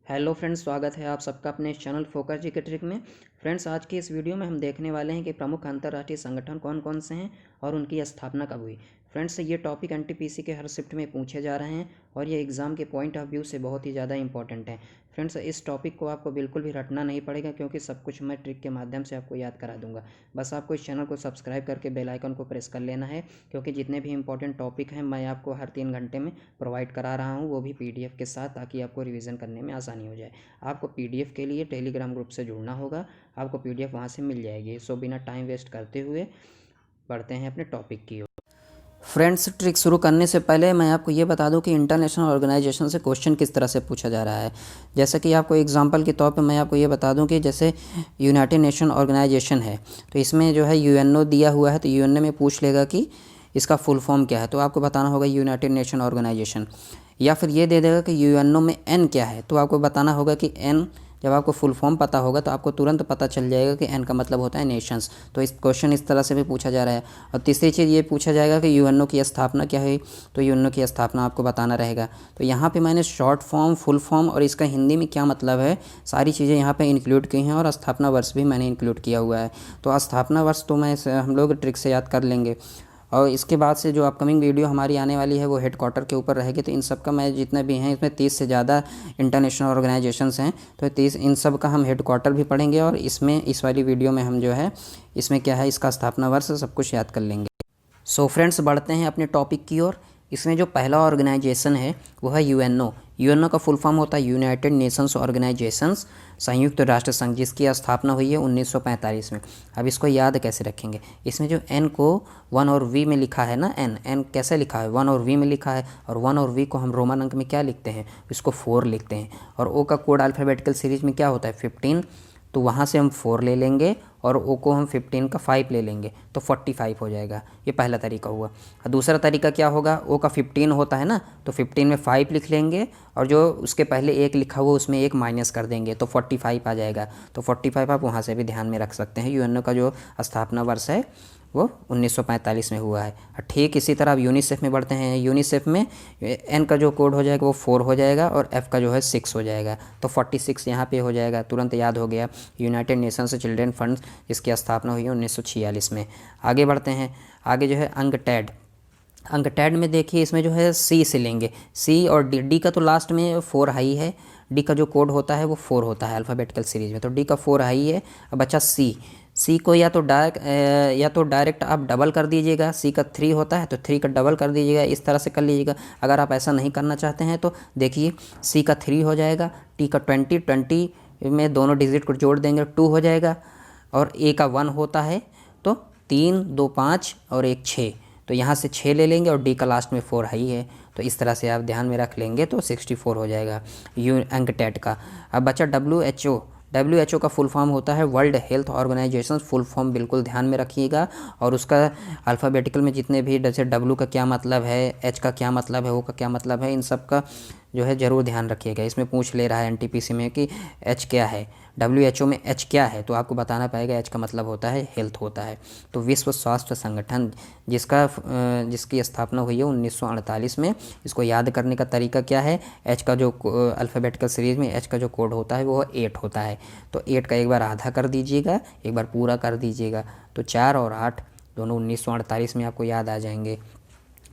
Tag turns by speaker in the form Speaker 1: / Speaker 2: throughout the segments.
Speaker 1: Hello friends, स्वागत है आप सबका अपने चैनल फोकस जी के ट्रिक में। फ्रेंड्स, आज की इस वीडियो में हम देखने वाले हैं कि प्रमुख अंतर्राष्ट्रीय संगठन कौन कौन से हैं और उनकी स्थापना कब हुई। फ्रेंड्स, ये टॉपिक एनटीपीसी के हर शिफ्ट में पूछे जा रहे हैं और ये एग्ज़ाम के पॉइंट ऑफ व्यू से बहुत ही ज़्यादा इंपॉर्टेंट है। फ्रेंड्स, इस टॉपिक को आपको बिल्कुल भी रटना नहीं पड़ेगा क्योंकि सब कुछ मैं ट्रिक के माध्यम से आपको याद करा दूंगा। बस आपको इस चैनल को सब्सक्राइब करके बेल आइकन को प्रेस कर लेना है क्योंकि जितने भी इंपॉर्टेंट टॉपिक हैं मैं आपको हर 3 घंटे में प्रोवाइड करा रहा हूँ, वो भी पीडीएफ के साथ, ताकि आपको रिवीजन करने में आसानी हो जाए। आपको पीडीएफ के लिए टेलीग्राम ग्रुप से जुड़ना होगा, आपको पीडीएफ वहाँ से मिल जाएगी। सो बिना टाइम वेस्ट करते हुए बढ़ते हैं अपने टॉपिक की ओर। फ्रेंड्स, ट्रिक शुरू करने से पहले मैं आपको ये बता दूं कि इंटरनेशनल ऑर्गेनाइजेशन से क्वेश्चन किस तरह से पूछा जा रहा है। जैसे कि आपको एग्जांपल के तौर पे मैं आपको ये बता दूं कि जैसे यूनाइटेड नेशन ऑर्गेनाइजेशन है, तो इसमें जो है यूएनओ दिया हुआ है, तो यूएनओ में पूछ लेगा कि इसका फुल फॉर्म क्या है, तो आपको बताना होगा यूनाइटेड नेशन ऑर्गेनाइजेशन। या फिर ये दे देगा कि यूएनओ में एन क्या है, तो आपको बताना होगा कि एन। जब आपको फुल फॉर्म पता होगा तो आपको तुरंत पता चल जाएगा कि एन का मतलब होता है नेशंस। तो इस क्वेश्चन इस तरह से भी पूछा जा रहा है। और तीसरी चीज़ ये पूछा जाएगा कि यूएनओ की स्थापना क्या है, तो यूएनओ की स्थापना आपको बताना रहेगा। तो यहाँ पे मैंने शॉर्ट फॉर्म, फुल फॉर्म और इसका हिंदी में क्या मतलब है, सारी चीज़ें यहाँ पे इंक्लूड की हैं और स्थापना वर्ष भी मैंने इंक्लूड किया हुआ है। तो स्थापना वर्ष तो हम लोग ट्रिक से याद कर लेंगे। और इसके बाद से जो अपकमिंग वीडियो हमारी आने वाली है वो हेडक्वार्टर के ऊपर रहेगी। तो इन सब का मैं जितने भी हैं, इसमें 30 से ज़्यादा इंटरनेशनल ऑर्गेनाइजेशंस हैं, तो 30 इन सब का हम हेडक्वार्टर भी पढ़ेंगे और इसमें इस वाली वीडियो में हम जो है इसमें क्या है, इसका स्थापना वर्ष सब कुछ याद कर लेंगे। सो फ्रेंड्स, बढ़ते हैं अपने टॉपिक की ओर। इसमें जो पहला ऑर्गेनाइजेशन है वो है यूएनओ। यूएनओ का फुल फॉर्म होता है यूनाइटेड नेशंस ऑर्गेनाइजेशंस, संयुक्त राष्ट्र संघ, जिसकी स्थापना हुई है 1945 में। अब इसको याद कैसे रखेंगे, इसमें जो एन को 1 और वी में लिखा है ना, एन कैसे लिखा है, 1 और वी में लिखा है। और 1 और वी को हम रोमन अंक में क्या लिखते हैं, इसको 4 लिखते हैं। और ओ का कोड अल्फ़ाबेटिकल सीरीज में क्या होता है, 15। तो वहाँ से हम 4 ले लेंगे और ओ को हम 15 का 5 ले लेंगे, तो 45 हो जाएगा। ये पहला तरीका हुआ। और दूसरा तरीका क्या होगा, ओ का 15 होता है ना, तो 15 में 5 लिख लेंगे और जो उसके पहले 1 लिखा हुआ उसमें 1 माइनस कर देंगे, तो 45 आ जाएगा। तो 45 आप वहाँ से भी ध्यान में रख सकते हैं। यूएनओ का जो स्थापना वर्ष है वो 1945 में हुआ है। ठीक इसी तरह अब यूनिसेफ में बढ़ते हैं। यूनिसेफ में एन का जो कोड हो जाएगा वो 4 हो जाएगा और एफ का जो है 6 हो जाएगा, तो 46 यहाँ पे हो जाएगा, तुरंत याद हो गया। यूनाइटेड नेशंस चिल्ड्रन फंड, इसकी स्थापना हुई है 1946 में। आगे बढ़ते हैं। आगे जो है अंकटैड में देखिए, इसमें जो है सी से लेंगे, सी और डी का तो लास्ट में 4 हाई है। डी का जो कोड होता है वो 4 होता है अल्फ़ाबेटिकल सीरीज में, तो डी का 4 हाई है। अब बचा सी को या तो डायरेक्ट आप डबल कर दीजिएगा, सी का 3 होता है तो 3 का डबल कर दीजिएगा, इस तरह से कर लीजिएगा। अगर आप ऐसा नहीं करना चाहते हैं तो देखिए, सी का 3 हो जाएगा, टी का 20 में दोनों डिजिट को जोड़ देंगे 2 हो जाएगा, और ए का 1 होता है, तो 3 2 5 और 1 6, तो यहाँ से 6 ले लेंगे और डी का लास्ट में 4 हाई है, तो इस तरह से आप ध्यान में रख लेंगे तो 64 हो जाएगा अंकटैड का। अब बचा डब्ल्यू एच ओ का फुल फॉर्म होता है world health organisation. Full form बिल्कुल ध्यान में रखिएगा, और उसका अल्फ़ाबेटिकल में जितने भी, जैसे डब्ल्यू का क्या मतलब है, एच का क्या मतलब है, ओ का क्या मतलब है, इन सब का जो है ज़रूर ध्यान रखिएगा। इसमें पूछ ले रहा है एनटीपीसी में कि एच क्या है, डब्ल्यूएचओ में एच क्या है, तो आपको बताना पड़ेगा एच का मतलब होता है हेल्थ होता है। तो विश्व स्वास्थ्य संगठन, जिसकी स्थापना हुई है 1948 में, इसको याद करने का तरीका क्या है, एच का जो अल्फ़ाबेटिकल सीरीज में एच का जो कोड होता है वो 8 होता है, तो 8 का एक बार आधा कर दीजिएगा, एक बार पूरा कर दीजिएगा, तो 4 और 8 दोनों 1948 में आपको याद आ जाएंगे।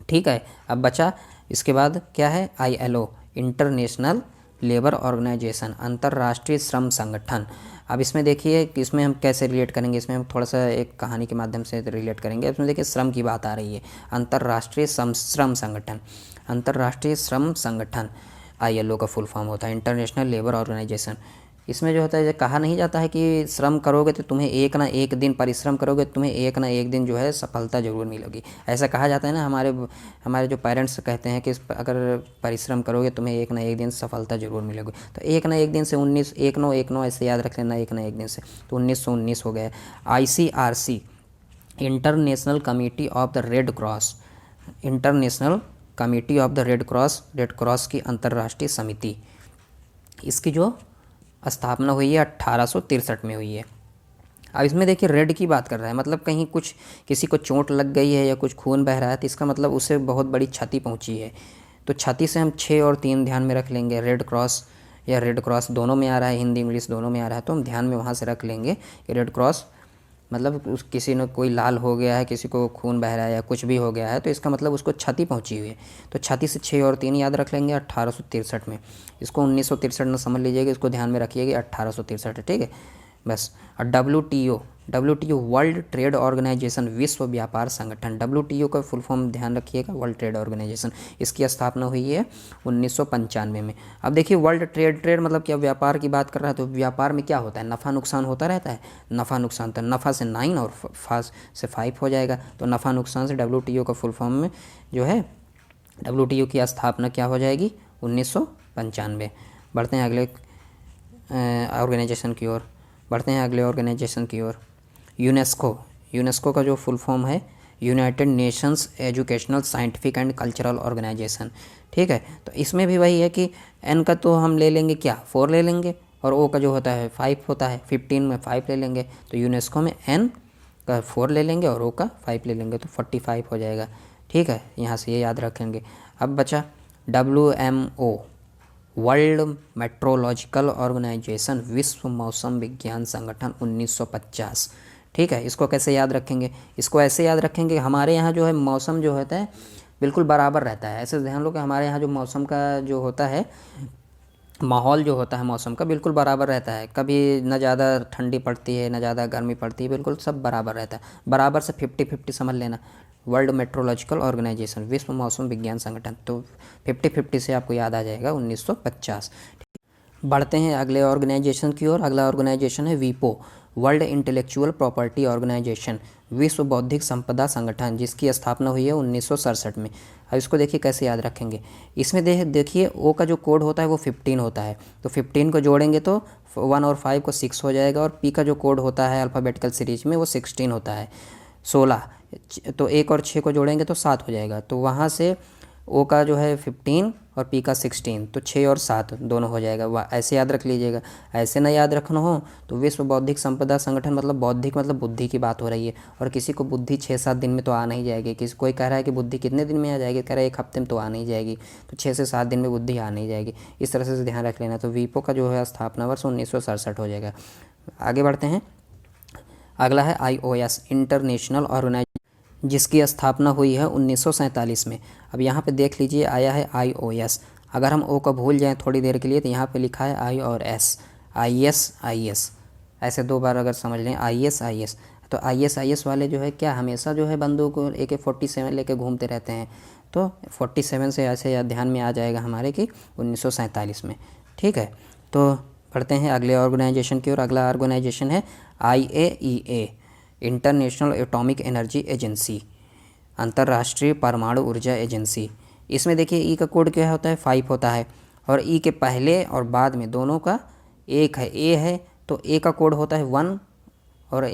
Speaker 1: ठीक है। अब बचा इसके बाद क्या है, ILO, इंटरनेशनल लेबर ऑर्गेनाइजेशन, अंतर्राष्ट्रीय श्रम संगठन। अब इसमें देखिए कि इसमें हम कैसे रिलेट करेंगे, इसमें हम थोड़ा सा एक कहानी के माध्यम से रिलेट करेंगे। इसमें देखिए श्रम की बात आ रही है, अंतर्राष्ट्रीय श्रम संगठन, अंतर्राष्ट्रीय श्रम संगठन ILO का फुल फॉर्म होता है इंटरनेशनल लेबर ऑर्गेनाइजेशन। इसमें जो होता है, कहा नहीं जाता है कि श्रम करोगे तो तुम्हें एक ना एक दिन, परिश्रम करोगे तो तुम्हें एक ना एक दिन जो है सफलता जरूर मिलेगी, ऐसा कहा जाता है ना। हमारे जो पेरेंट्स कहते हैं कि अगर परिश्रम करोगे तुम्हें एक ना एक दिन सफलता जरूर मिलेगी, तो एक ना एक दिन से 19 ऐसे याद रख लेना, एक ना एक दिन से, तो 1919 हो गया। ICRC, international committee of the red cross, international committee of the red cross की अंतर्राष्ट्रीय समिति, इसकी जो स्थापना हुई है 1863 में हुई है। अब इसमें देखिए रेड की बात कर रहा है, मतलब कहीं कुछ किसी को चोट लग गई है या कुछ खून बह रहा है, तो इसका मतलब उसे बहुत बड़ी क्षति पहुंची है। तो क्षति से हम 6 और 3 ध्यान में रख लेंगे। रेड क्रॉस या रेड क्रॉस, दोनों में आ रहा है, हिंदी इंग्लिश दोनों में आ रहा है, तो हम ध्यान में वहाँ से रख लेंगे कि रेड क्रॉस मतलब किसी ने कोई लाल हो गया है, किसी को खून बह रहा है या कुछ भी हो गया है, तो इसका मतलब उसको क्षति पहुंची हुई है। तो क्षति से 6 और 3 याद रख लेंगे 1863 में। इसको 1963 न समझ लीजिएगा, इसको ध्यान में रखिएगा 1863 है, ठीक है बस। और WTO वर्ल्ड ट्रेड ऑर्गेनाइजेशन, विश्व व्यापार संगठन, WTO का फुल फॉर्म ध्यान रखिएगा, वर्ल्ड ट्रेड ऑर्गेनाइजेशन। इसकी स्थापना हुई है 1995 में। अब देखिए वर्ल्ड ट्रेड मतलब क्या, व्यापार की बात कर रहा है, तो व्यापार में क्या होता है, नफ़ा नुकसान होता रहता है, नफ़ा नुकसान, तो नफ़ा से 9 और फा से 5 हो जाएगा, तो नफ़ा नुकसान से WTO का फुल फॉर्म में जो है WTO की स्थापना क्या हो जाएगी, 1995। बढ़ते हैं अगले ऑर्गेनाइजेशन की ओर, यूनेस्को का जो फुल फॉर्म है United Nations educational scientific and cultural organisation, ठीक है। तो इसमें भी वही है कि एन का तो हम ले लेंगे क्या, 4 ले लेंगे, और ओ का जो होता है 5 होता है, 15 में 5 ले लेंगे, तो यूनेस्को में एन का 4 ले लेंगे और ओ का 5 ले लेंगे, तो 45 हो जाएगा, ठीक है। यहाँ से ये याद रखेंगे। अब बचा WMO वर्ल्ड मेट्रोलॉजिकल ऑर्गेनाइजेशन, विश्व मौसम विज्ञान संगठन, 1950, ठीक है। इसको कैसे याद रखेंगे, इसको ऐसे याद रखेंगे, हमारे यहाँ जो है मौसम जो होता है बिल्कुल बराबर रहता है, ऐसे ध्यान लो कि हमारे यहाँ जो मौसम का जो होता है, माहौल जो होता है मौसम का बिल्कुल बराबर रहता है, कभी ना ज़्यादा ठंडी पड़ती है ना ज़्यादा गर्मी पड़ती है, बिल्कुल सब बराबर रहता है, बराबर से 50-50 समझ लेना। वर्ल्ड मेट्रोलॉजिकल ऑर्गेनाइजेशन, विश्व मौसम विज्ञान संगठन, तो 50-50 से आपको याद आ जाएगा 1950। बढ़ते हैं अगले ऑर्गेनाइजेशन की ओर। अगला ऑर्गेनाइजेशन है वीपो, वर्ल्ड इंटेलेक्चुअल प्रॉपर्टी ऑर्गेनाइजेशन, विश्व बौद्धिक संपदा संगठन, जिसकी स्थापना हुई है 1967 में। अब इसको देखिए कैसे याद रखेंगे, इसमें देखिए ओ का जो कोड होता है वो 15 होता है, तो 15 को जोड़ेंगे तो 1 और 5 को 6 हो जाएगा, और पी का जो कोड होता है अल्फ़ाबेटिकल सीरीज में वो 16 होता है, 16, तो 1 और 6 को जोड़ेंगे तो 7 हो जाएगा, तो वहाँ से ओ का जो है 15 और पी का 16, तो 6 और 7 दोनों हो जाएगा, वह ऐसे याद रख लीजिएगा। ऐसे ना याद रखना हो तो विश्व बौद्धिक संपदा संगठन मतलब बौद्धिक मतलब बुद्धि की बात हो रही है, और किसी को बुद्धि 6-7 दिन में तो आ नहीं जाएगी, किसी कोई कह रहा है कि बुद्धि कितने दिन में आ जाएगी, कह रहा है 1 हफ्ते में तो आ नहीं जाएगी, तो 6 से 7 दिन में बुद्धि आ नहीं जाएगी, इस तरह से ध्यान रख लेना। तो वीपो का जो है स्थापना वर्ष 1967 हो जाएगा। आगे बढ़ते हैं, अगला है IOS इंटरनेशनल ऑर्गेनाइजेशन, जिसकी स्थापना हुई है 1947 में। अब यहाँ पे देख लीजिए आया है IOS, अगर हम ओ को भूल जाएं थोड़ी देर के लिए तो यहाँ पे लिखा है I और S, IS, ऐसे 2 बार अगर समझ लें IS, तो IS वाले जो है क्या हमेशा जो है बंदूक AK-47 लेके घूमते रहते हैं, तो 47 से ऐसे ध्यान में आ जाएगा हमारे कि 1947 में, ठीक है। तो बढ़ते हैं अगले ऑर्गेनाइजेशन की ओर। अगला ऑर्गेनाइजेशन है IAEA international atomic energy agency, अंतर्राष्ट्रीय परमाणु ऊर्जा एजेंसी। इसमें देखिए ई का कोड क्या होता है, 5 होता है, और ई के पहले और बाद में दोनों का 1 है, ए है, तो ए का कोड होता है 1, और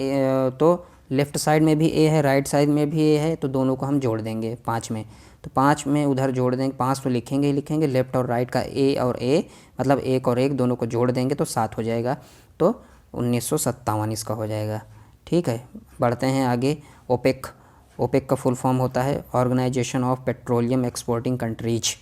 Speaker 1: तो लेफ़्ट साइड में भी ए है, राइट साइड में भी ए है, तो दोनों को हम जोड़ देंगे 5 में, तो 5 में उधर जोड़ देंगे, 5 तो लिखेंगे ही लिखेंगे, लेफ़्ट और राइट का ए और ए मतलब 1 और 1 दोनों को जोड़ देंगे तो 7 हो जाएगा, तो 1957 इसका हो जाएगा, ठीक है। बढ़ते हैं आगे, ओपेक का फुल फॉर्म होता है organisation of petroleum exporting countries,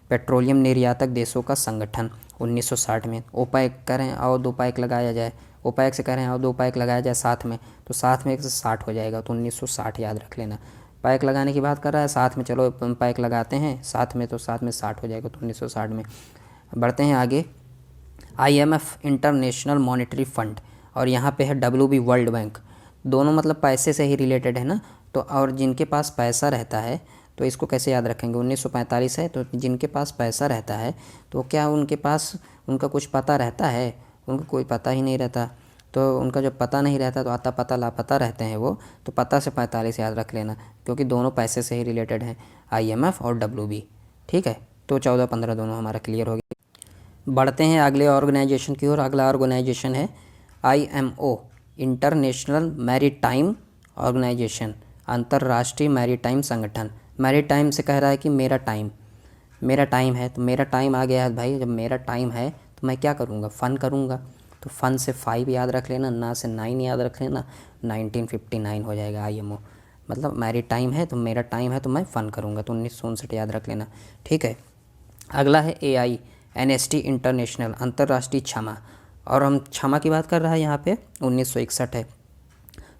Speaker 1: पेट्रोलियम निर्यातक देशों का संगठन, 1960 में। ओपेक करें और 2 पैक लगाया जाए, ओपेक से करें और 2 पैक लगाया जाए साथ में, तो साथ में 1 से 60 हो जाएगा, तो 1960 याद रख लेना। पैक लगाने की बात कर रहा है, साथ में चलो पैक लगाते हैं साथ में, तो साथ में 60 हो जाएगा, तो 1960 में। बढ़ते हैं आगे, IMF इंटरनेशनल मॉनेटरी फंड, और यहाँ पे है WB वर्ल्ड बैंक, दोनों मतलब पैसे से ही रिलेटेड है ना, तो और जिनके पास पैसा रहता है तो इसको कैसे याद रखेंगे, 1945 है, तो जिनके पास पैसा रहता है तो क्या उनके पास उनका कुछ पता रहता है, उनको कोई पता ही नहीं रहता, तो उनका जब पता नहीं रहता तो आता पता लापता रहते हैं वो, तो पता से 45 याद रख लेना, क्योंकि दोनों पैसे से ही रिलेटेड हैं, IMF और WB, ठीक है। तो 14-15 दोनों हमारा क्लियर हो गया। बढ़ते हैं अगले ऑर्गेनाइजेशन की ओर। अगला ऑर्गेनाइजेशन है IMO इंटरनेशनल मैरीटाइम ऑर्गेनाइजेशन, अंतर्राष्ट्रीय मैरीटाइम संगठन। मैरीटाइम से कह रहा है कि मेरा टाइम है, तो मेरा टाइम आ गया है भाई, जब मेरा टाइम है तो मैं क्या करूँगा, फ़न करूँगा, तो फ़न से 5 याद रख लेना, ना से 9 याद रख लेना, 1959 हो जाएगा IMO, मतलब मैरी टाइम है तो मेरा टाइम है तो मैं फ़न करूँगा, तो 1959 याद रख लेना, ठीक है। अगला है AI NST इंटरनेशनल अंतर्राष्ट्रीय क्षमा, और हम क्षमा की बात कर रहा है यहाँ पे 1961 है।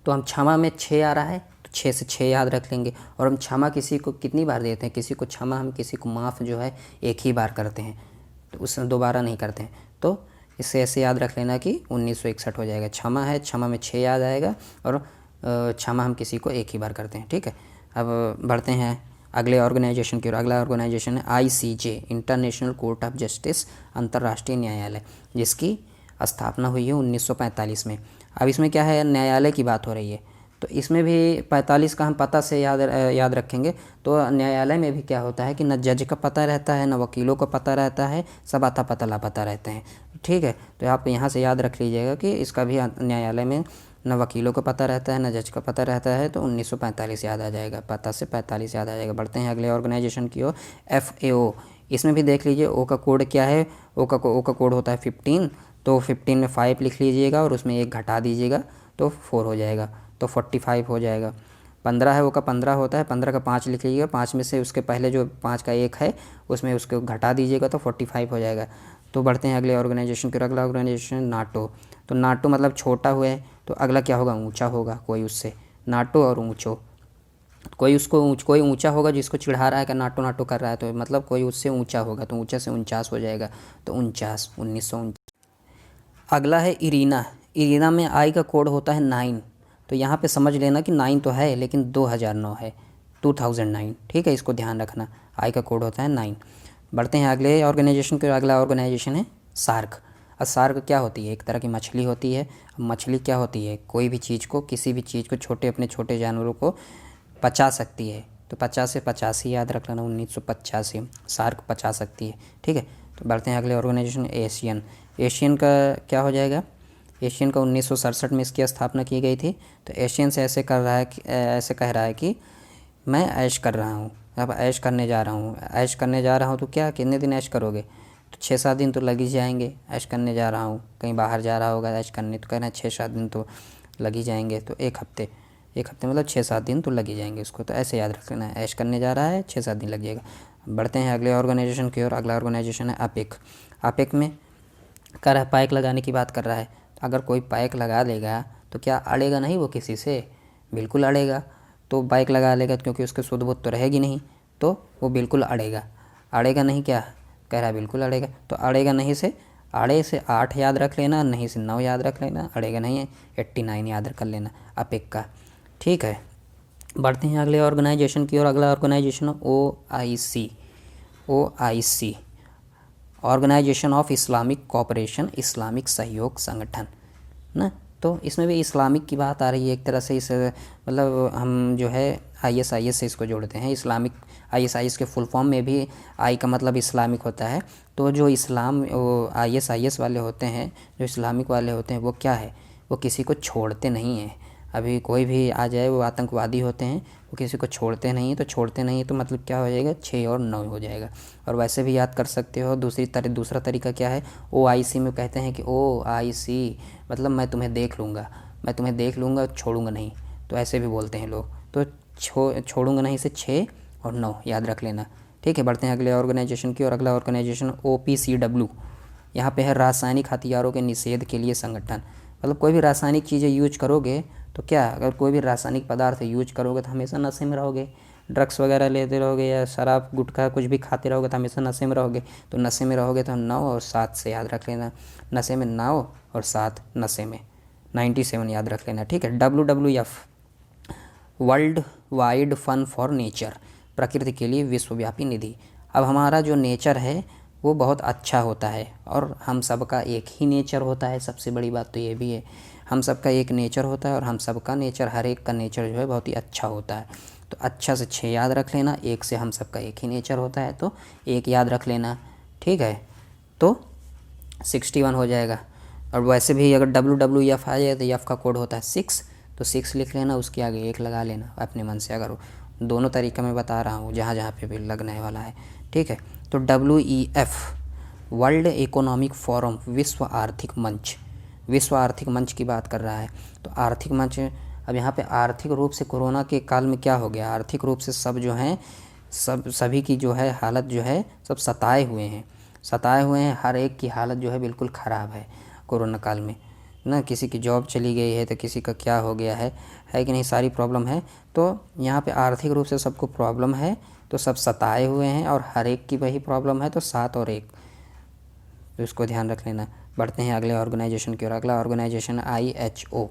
Speaker 1: तो हम क्षमा में 6 आ रहा है तो 6 से 6 याद रख लेंगे। और हम क्षमा किसी को कितनी बार देते हैं, किसी को क्षमा हम किसी को माफ़ जो है एक ही बार करते हैं, तो उसमें दोबारा नहीं करते हैं। तो इससे ऐसे याद रख लेना कि 1961 हो जाएगा। क्षमा है, क्षमा में 6 याद आएगा, और क्षमा हम किसी को एक ही बार करते हैं। ठीक है, अब बढ़ते हैं अगले ऑर्गेनाइजेशन की ओर। अगला ऑर्गेनाइजेशन है ICJ international court of justice अंतर्राष्ट्रीय न्यायालय, जिसकी स्थापना हुई है 1945 में। अब इसमें क्या है, न्यायालय की बात हो रही है, तो इसमें भी 45 का हम पता से याद रखेंगे। तो न्यायालय में भी क्या होता है कि न जज का पता रहता है, न वकीलों का पता रहता है, सब अता पता लापता रहते हैं। ठीक है, तो आप यहाँ से याद रख लीजिएगा कि इसका भी न्यायालय में न वकीलों को पता रहता है, न जज का पता रहता है, तो 1945 याद आ जाएगा, पता से 45 याद आ जाएगा। बढ़ते हैं अगले ऑर्गेनाइजेशन की ओर, FAO। इसमें भी देख लीजिए ओ का कोड क्या है, ओ का कोड होता है 15, तो 15 में 5 लिख लीजिएगा और उसमें 1 घटा दीजिएगा तो 4 हो जाएगा, तो 45 हो जाएगा। 15 है, ओ का 15 होता है, 15 का 5 लिख लीजिएगा, 5 में से उसके पहले जो 5 का 1 है उसमें उसको घटा दीजिएगा तो 45 हो जाएगा। तो बढ़ते हैं अगले ऑर्गेनाइजेशन की। अगला ऑर्गेनाइजेशन नाटो। तो नाटो मतलब छोटा हुआ है, तो अगला क्या होगा, ऊंचा होगा कोई उससे। नाटो और ऊंचो, कोई ऊंचा होगा जिसको चिढ़ा रहा है कि नाटो नाटो कर रहा है, तो मतलब कोई उससे ऊंचा होगा, तो ऊंचा से 49 हो जाएगा, तो 1949। अगला है इरीना। इरीना में आई का कोड होता है 9, तो यहाँ पे समझ लेना कि 9 तो है लेकिन 2009 है, 2009। ठीक है, इसको ध्यान रखना, आई का कोड होता है 9। बढ़ते हैं अगले ऑर्गेनाइजेशन के। अगला ऑर्गेनाइजेशन है सार्क। और सार्क क्या होती है, एक तरह की मछली होती है। मछली क्या होती है, कोई भी चीज़ को, किसी भी चीज़ को, अपने छोटे जानवरों को पचा सकती है, तो 50 से 85 याद रख लेना, 1985 सार्क पचा सकती है। ठीक है, तो बढ़ते हैं अगले ऑर्गेनाइजेशन एशियन। एशियन का क्या हो जाएगा, एशियन का 1967 में इसकी स्थापना की गई थी। तो एशियन से ऐसे कह रहा है कि मैं ऐश कर रहा हूँ, अब ऐश करने जा रहा हूँ। ऐश करने जा रहा हूँ तो क्या, कितने दिन ऐश करोगे, तो 6-7 दिन तो लग ही जाएंगे। ऐश करने जा रहा हूँ, कहीं बाहर जा रहा होगा ऐश करने, तो कहना है 6-7 दिन तो लग ही जाएंगे, तो एक हफ्ते मतलब 6-7 दिन तो लग ही जाएंगे उसको, तो ऐसे याद रख लेना है, ऐश करने जा रहा है 6-7 दिन लग जाएगा। बढ़ते हैं अगले ऑर्गेनाइजेशन की ओर। अगला ऑर्गेनाइजेशन है APEC। APEC में कर रहा है पैक लगाने की बात कर रहा है। अगर कोई पैक लगा देगा तो क्या अड़ेगा नहीं वो किसी से, बिल्कुल अड़ेगा। तो बाइक लगा लेगा क्योंकि उसके शुद्ध बुद्ध तो रहेगी नहीं, तो वो बिल्कुल अड़ेगा। अड़ेगा नहीं, क्या कह रहा है, बिल्कुल अड़ेगा। तो अड़ेगा नहीं से, अड़े से 8 याद रख लेना, नहीं से 9 याद रख लेना, अड़ेगा नहीं है 89 याद कर लेना APEC का। ठीक है, बढ़ते हैं अगले ऑर्गेनाइजेशन की ओर। अगला organisation OIC organisation of Islamic cooperation, Islamic सहयोग संगठन ना। तो इसमें भी इस्लामिक की बात आ रही है एक तरह से। इस मतलब हम जो है ISIS से इसको जोड़ते हैं, इस्लामिक। ISIS के फुल फॉर्म में भी आई का मतलब इस्लामिक होता है। तो जो ISIS वाले होते हैं, जो इस्लामिक वाले होते हैं, वो क्या है, वो किसी को छोड़ते नहीं हैं। अभी कोई भी आ जाए, वो आतंकवादी होते हैं, वो किसी को छोड़ते नहीं। तो छोड़ते नहीं तो मतलब क्या हो जाएगा, 6 और 9 हो जाएगा। और वैसे भी याद कर सकते हो। दूसरा तरीका क्या है, OIC में कहते हैं कि OIC मतलब मैं तुम्हें देख लूँगा, छोड़ूंगा नहीं, तो ऐसे भी बोलते हैं लोग। तो छोड़ूंगा नहीं से 6 और 9 याद रख लेना। ठीक है, बढ़ते हैं अगले ऑर्गेनाइजेशन की। और अगला ऑर्गेनाइजेशन OPCW। यहाँ पे है रासायनिक हथियारों के निषेध के लिए संगठन। मतलब कोई भी रासायनिक चीज़ें यूज करोगे तो क्या, अगर कोई भी रासायनिक पदार्थ यूज करोगे तो हमेशा नशे में रहोगे। ड्रग्स वगैरह लेते रहोगे या शराब गुटखा कुछ भी खाते रहोगे तो हमेशा नशे में रहोगे। तो नशे में रहोगे तो 9 और 7 से याद रख लेना, नशे में 9 और 7 नशे में 97 याद रख लेना। ठीक है, WWF world wide fund for nature, प्रकृति के लिए विश्वव्यापी निधि। अब हमारा जो नेचर है वो बहुत अच्छा होता है, और हम सबका एक ही नेचर होता है। सबसे बड़ी बात तो ये भी है, हम सबका एक नेचर होता है, और हम सबका नेचर, हर एक का नेचर जो है बहुत ही अच्छा होता है। तो अच्छा से 6 याद रख लेना, 1 से हम सबका एक ही नेचर होता है, तो 1 याद रख लेना। ठीक है, तो 61 हो जाएगा। और वैसे भी अगर WWF आ जाए तो F का कोड होता है 6, तो 6 लिख लेना, उसके आगे 1 लगा लेना अपने मन से। अगर दोनों तरीका मैं बता रहा हूँ, जहाँ जहाँ पे भी लगने वाला है। ठीक है, तो WEF वर्ल्ड इकोनॉमिक फोरम, विश्व आर्थिक मंच की बात कर रहा है। तो आर्थिक मंच, अब यहाँ पे आर्थिक रूप से कोरोना के काल में क्या हो गया, आर्थिक रूप से सब जो हैं, सभी की जो है हालत जो है सब सताए हुए हैं। सताए हुए हैं, हर एक की हालत जो है बिल्कुल ख़राब है कोरोना काल में ना। किसी की जॉब चली गई है तो किसी का क्या हो गया है कि नहीं, सारी प्रॉब्लम है। तो यहाँ पे आर्थिक रूप से सबको प्रॉब्लम है, तो सब सताए हुए हैं और हर एक की वही प्रॉब्लम है, तो 7 और 1, तो इसको ध्यान रख लेना। बढ़ते हैं अगले ऑर्गेनाइजेशन की ओर। अगला organisation IHO,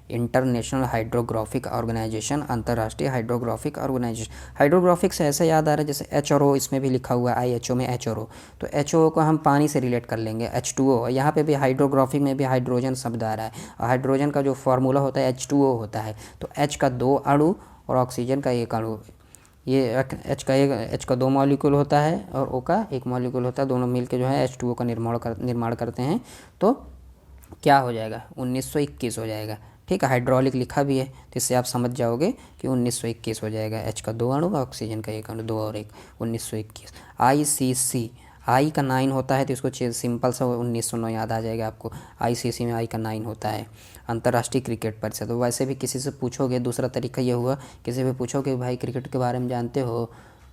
Speaker 1: international hydrographic organisation, अंतर्राष्ट्रीय हाइड्रोग्राफिक ऑर्गेनाइजेशन। हाइड्रोग्राफिक से ऐसे याद आ रहा है जैसे H और O इसमें भी लिखा हुआ है, IHO में H और O, तो HO को हम पानी से रिलेट कर लेंगे, H2O। यहाँ पे भी हाइड्रोग्राफिक में भी हाइड्रोजन शब्द आ रहा है, और हाइड्रोजन का जो फार्मूला होता है H2O होता है। तो H का 2 अणु और ऑक्सीजन का 1 अणु, ये H का 2 मॉलिक्यूल होता है और O का 1 मॉलिक्यूल होता है, दोनों मिलके जो है H2O का निर्माण करते हैं। तो क्या हो जाएगा, 1921 हो जाएगा। ठीक है, हाइड्रोलिक लिखा भी है, तो इससे आप समझ जाओगे कि 1921 हो जाएगा। H का 2 अणु, ऑक्सीजन का 1 अणु, 2 और 1, 1921। ICC, I का 9 होता है, तो इसको सिंपल सा 1909 याद आ जाएगा आपको। ICC में I का 9 होता है, अंतर्राष्ट्रीय क्रिकेट परिषद। तो वैसे भी किसी से पूछोगे, दूसरा तरीका ये हुआ, किसी से पूछोगे भाई क्रिकेट के बारे में जानते हो,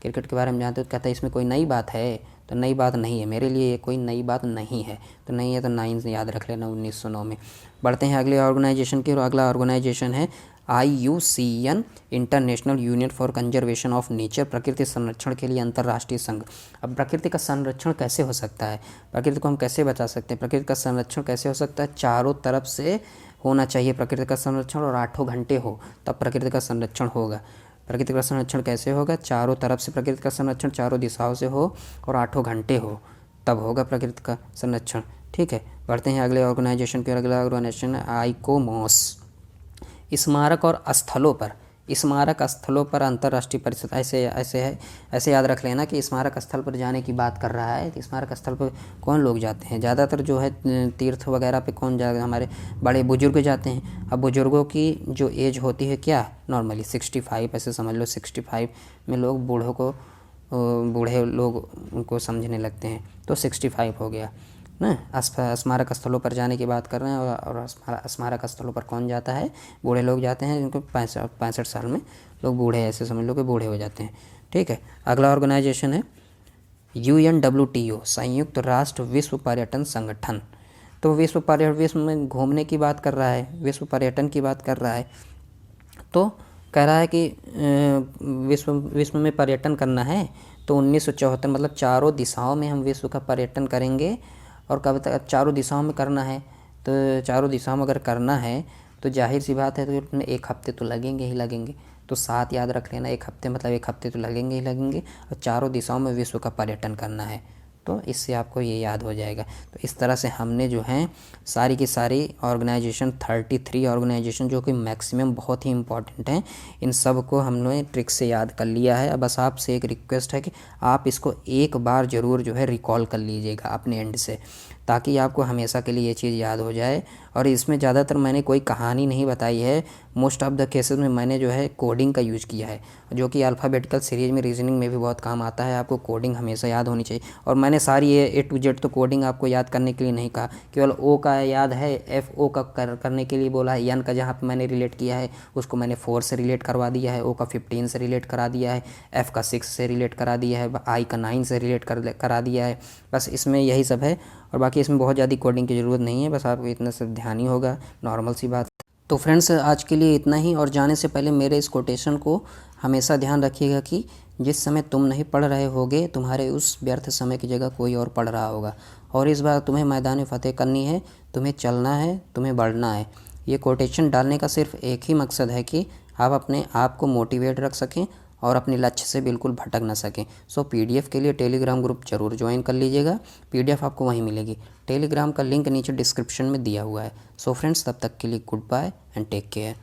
Speaker 1: क्रिकेट के बारे में जानते हो, तो कहता है इसमें कोई नई बात है, तो नई बात नहीं है मेरे लिए, ये कोई नई बात नहीं है। तो नहीं है तो 9 याद रख लेना 1909 में। बढ़ते हैं अगले ऑर्गेनाइजेशन की, और अगला ऑर्गेनाइजेशन है IUCN, international union for conservation of nature, प्रकृति संरक्षण के लिए अंतर्राष्ट्रीय संघ। अब प्रकृति का संरक्षण कैसे हो सकता है, प्रकृति को हम कैसे बचा सकते हैं, प्रकृति का संरक्षण कैसे हो सकता है, चारों तरफ से होना चाहिए प्रकृति का संरक्षण, और 8 घंटे हो तब प्रकृति का संरक्षण होगा। प्रकृति का संरक्षण कैसे होगा, चारों तरफ से प्रकृति का संरक्षण, चारों दिशाओं से हो और 8 घंटे हो, तब होगा प्रकृति का संरक्षण। ठीक है, बढ़ते हैं अगले ऑर्गेनाइजेशन के। अगला ऑर्गेनाइजेशन ICOMOS, स्मारक और स्थलों पर, स्मारक स्थलों पर अंतर्राष्ट्रीय परिषद। ऐसे याद रख लेना कि स्मारक स्थल पर जाने की बात कर रहा है। तो स्मारक स्थल पर कौन लोग जाते हैं, ज़्यादातर जो है तीर्थ वगैरह पे कौन जा, हमारे बड़े बुजुर्ग जाते हैं। अब बुजुर्गों की जो एज होती है क्या, नॉर्मली 65, ऐसे समझ लो 65 में लोग बूढ़े लोग उनको समझने लगते हैं, तो 65 हो गया ना। स्मारक स्थलों पर जाने की बात कर रहे हैं, और स्मारक स्थलों पर कौन जाता है, बूढ़े लोग जाते हैं, जिनको 65 साल में लोग बूढ़े, ऐसे समझ लो कि बूढ़े हो जाते हैं। ठीक है, अगला ऑर्गेनाइजेशन है UNWTO, संयुक्त राष्ट्र विश्व पर्यटन संगठन। तो विश्व में घूमने की बात कर रहा है, विश्व पर्यटन की बात कर रहा है। तो कह रहा है कि विश्व में पर्यटन करना है, तो 1974, मतलब चारों दिशाओं में हम विश्व का पर्यटन करेंगे। और कब तक चारों दिशाओं में करना है, तो चारों दिशाओं में अगर करना है तो जाहिर सी बात है, तो 1 हफ्ते तो लगेंगे ही लगेंगे। तो 7 याद रख लेना, 1 हफ्ते मतलब 1 हफ्ते तो लगेंगे ही लगेंगे, और चारों दिशाओं में विश्व का पर्यटन करना है, तो इससे आपको ये याद हो जाएगा। तो इस तरह से हमने जो है सारी की सारी ऑर्गेनाइजेशन, 33 ऑर्गेनाइजेशन जो कि मैक्सिमम बहुत ही इंपॉर्टेंट हैं, इन सब को हमने ट्रिक से याद कर लिया है। अब बस आपसे एक रिक्वेस्ट है कि आप इसको एक बार ज़रूर जो है रिकॉल कर लीजिएगा अपने एंड से, ताकि आपको हमेशा के लिए ये चीज़ याद हो जाए। और इसमें ज़्यादातर मैंने कोई कहानी नहीं बताई है, मोस्ट ऑफ द केसेस में मैंने जो है कोडिंग का यूज़ किया है, जो कि अल्फ़ाबेटिकल सीरीज़ में, रीजनिंग में भी बहुत काम आता है। आपको कोडिंग हमेशा याद होनी चाहिए। और मैंने सारी ये A to Z तो कोडिंग आपको याद करने के लिए नहीं कहा, केवल O का याद है, FO का करने के लिए बोला है, N का जहाँ पे मैंने रिलेट किया है उसको मैंने 4 से रिलेट करवा दिया है, O का 15 से रिलेट करा दिया है, F का 6 से रिलेट करा दिया है, I का 9 से रिलेट करा दिया है। बस इसमें यही सब है, और बाकी इसमें बहुत ज़्यादा कोडिंग की ज़रूरत नहीं है, बस आपको इतना सब ध्यान ही होगा, नॉर्मल सी बात। तो फ्रेंड्स आज के लिए इतना ही, और जाने से पहले मेरे इस कोटेशन को हमेशा ध्यान रखिएगा कि जिस समय तुम नहीं पढ़ रहे होगे, तुम्हारे उस व्यर्थ समय की जगह कोई और पढ़ रहा होगा, और इस बार तुम्हें मैदान फतेह करनी है, तुम्हें चलना है, तुम्हें बढ़ना है। ये कोटेशन डालने का सिर्फ एक ही मकसद है कि आप अपने आप को मोटिवेट रख सकें और अपने लक्ष्य से बिल्कुल भटक ना सकें। सो PDF के लिए टेलीग्राम ग्रुप जरूर ज्वाइन कर लीजिएगा, PDF आपको वहीं मिलेगी। टेलीग्राम का लिंक नीचे डिस्क्रिप्शन में दिया हुआ है। सो फ्रेंड्स, तब तक के लिए goodbye and take care.